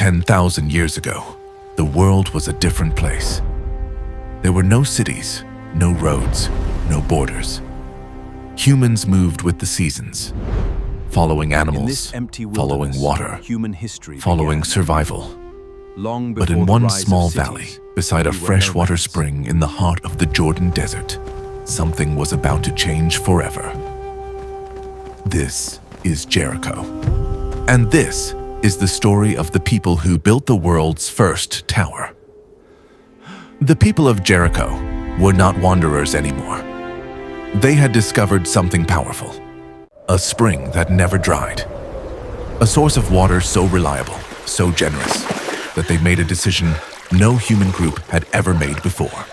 10,000 years ago, the world was a different place. There were no cities, no roads, no borders. Humans moved with the seasons, following animals, following water, following survival. But in one small valley, beside a freshwater spring in the heart of the Jordan Desert, something was about to change forever. This is Jericho. And this is the story of the people who built the world's first tower. The people of Jericho were not wanderers anymore. They had discovered something powerful, a spring that never dried, a source of water so reliable, so generous, that they made a decision no human group had ever made before.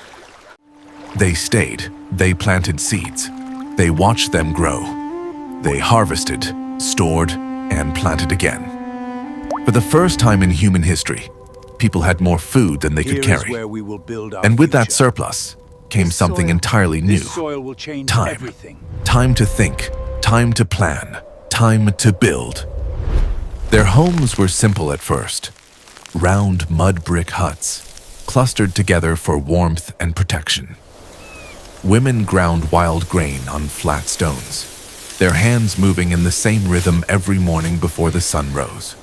They stayed, they planted seeds, they watched them grow. They harvested, stored, and planted again. For the first time in human history, people had more food than they could carry. And with that surplus came something entirely new. Time. Time to think, time to plan, time to build. Their homes were simple at first. Round mud brick huts, clustered together for warmth and protection. Women ground wild grain on flat stones, their hands moving in the same rhythm every morning before the sun rose.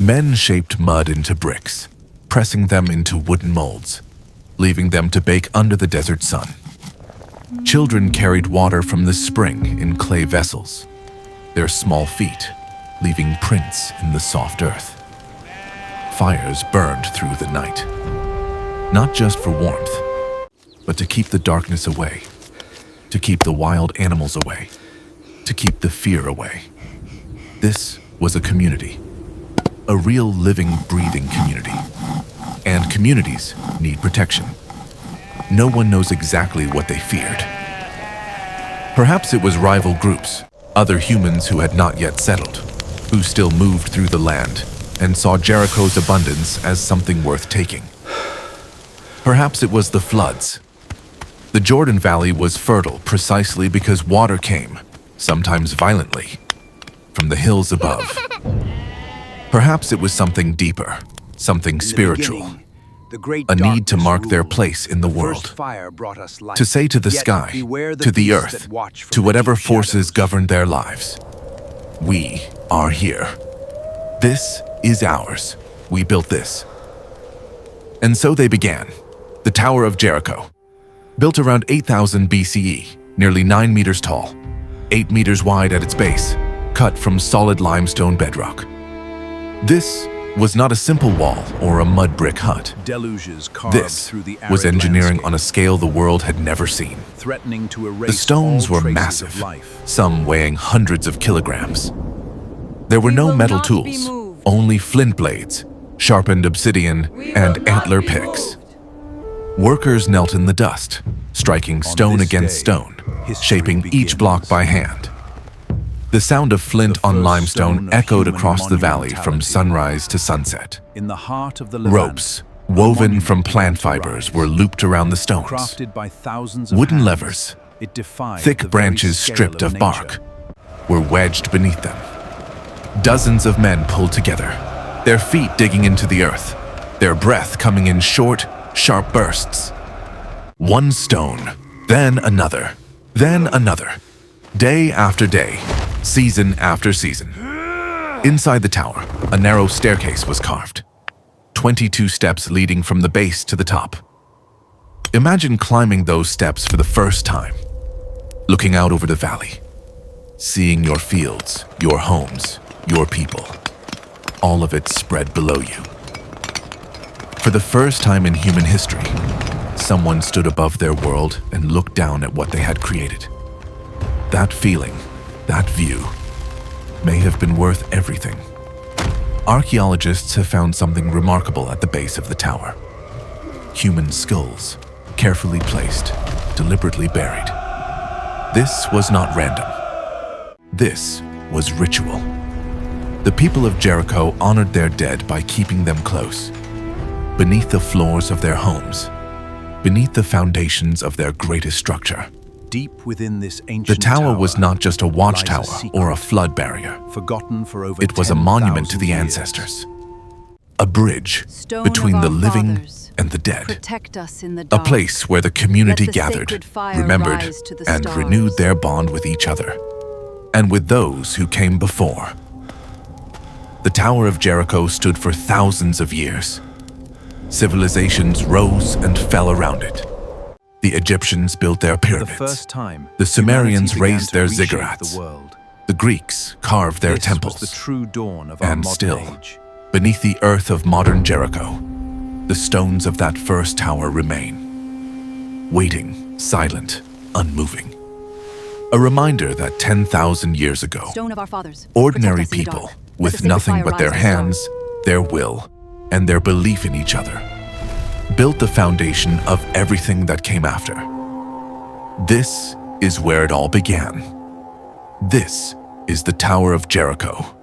Men shaped mud into bricks, pressing them into wooden molds, leaving them to bake under the desert sun. Children carried water from the spring in clay vessels, their small feet leaving prints in the soft earth. Fires burned through the night, not just for warmth, but to keep the darkness away, to keep the wild animals away, to keep the fear away. This was a community, a real living, breathing community. And communities need protection. No one knows exactly what they feared. Perhaps it was rival groups, other humans who had not yet settled, who still moved through the land and saw Jericho's abundance as something worth taking. Perhaps it was the floods. The Jordan Valley was fertile precisely because water came, sometimes violently, from the hills above. Perhaps it was something deeper, something spiritual, a need to mark their place in the world, to say to the sky, to the earth, to whatever forces govern their lives, we are here. This is ours. We built this. And so they began. The Tower of Jericho, built around 8000 BCE, nearly 9 meters tall, 8 meters wide at its base, cut from solid limestone bedrock. This was not a simple wall or a mud brick hut. This was engineering on a scale the world had never seen. The stones were massive, some weighing hundreds of kilograms. There were no metal tools, only flint blades, sharpened obsidian, and antler picks. Workers knelt in the dust, striking stone against stone, shaping each block by hand. The sound of flint on limestone echoed across the valley from sunrise to sunset. Ropes, woven from plant fibers, were looped around the stones. Wooden levers, thick branches stripped of bark, were wedged beneath them. Dozens of men pulled together, their feet digging into the earth, their breath coming in short, sharp bursts. One stone, then another, day after day, season after season. Inside the tower, a narrow staircase was carved, 22 steps leading from the base to the top. Imagine climbing those steps for the first time, looking out over the valley, seeing your fields, your homes, your people, all of it spread below you. For the first time in human history, someone stood above their world and looked down at what they had created. That feeling, that view, may have been worth everything. Archaeologists have found something remarkable at the base of the tower. Human skulls, carefully placed, deliberately buried. This was not random. This was ritual. The people of Jericho honored their dead by keeping them close, beneath the floors of their homes, beneath the foundations of their greatest structure. Deep within this ancient the tower was not just a watchtower or a flood barrier. Forgotten for over It was a monument to the ancestors. a bridge Stone between of the our living fathers, and the dead. protect us in the A dark. place where the community Let the gathered, sacred fire remembered, rise to the and stars. renewed their bond with each other, and with those who came before. The Tower of Jericho stood for thousands of years. Civilizations rose and fell around it. The Egyptians built their For the pyramids. first time, The Sumerians humanity began raised to their reshape ziggurats. The world. The Greeks carved their This temples. was the true dawn of our And modern still, age. beneath the earth of modern Jericho, the stones of that first tower remain, waiting, silent, unmoving. A reminder that 10,000 years ago, Stone of our fathers, ordinary protect us in the people, dark. Let the with sacred nothing fire but their rise to the hands, stars. their will, and their belief in each other, built the foundation of everything that came after. This is where it all began. This is the Tower of Jericho.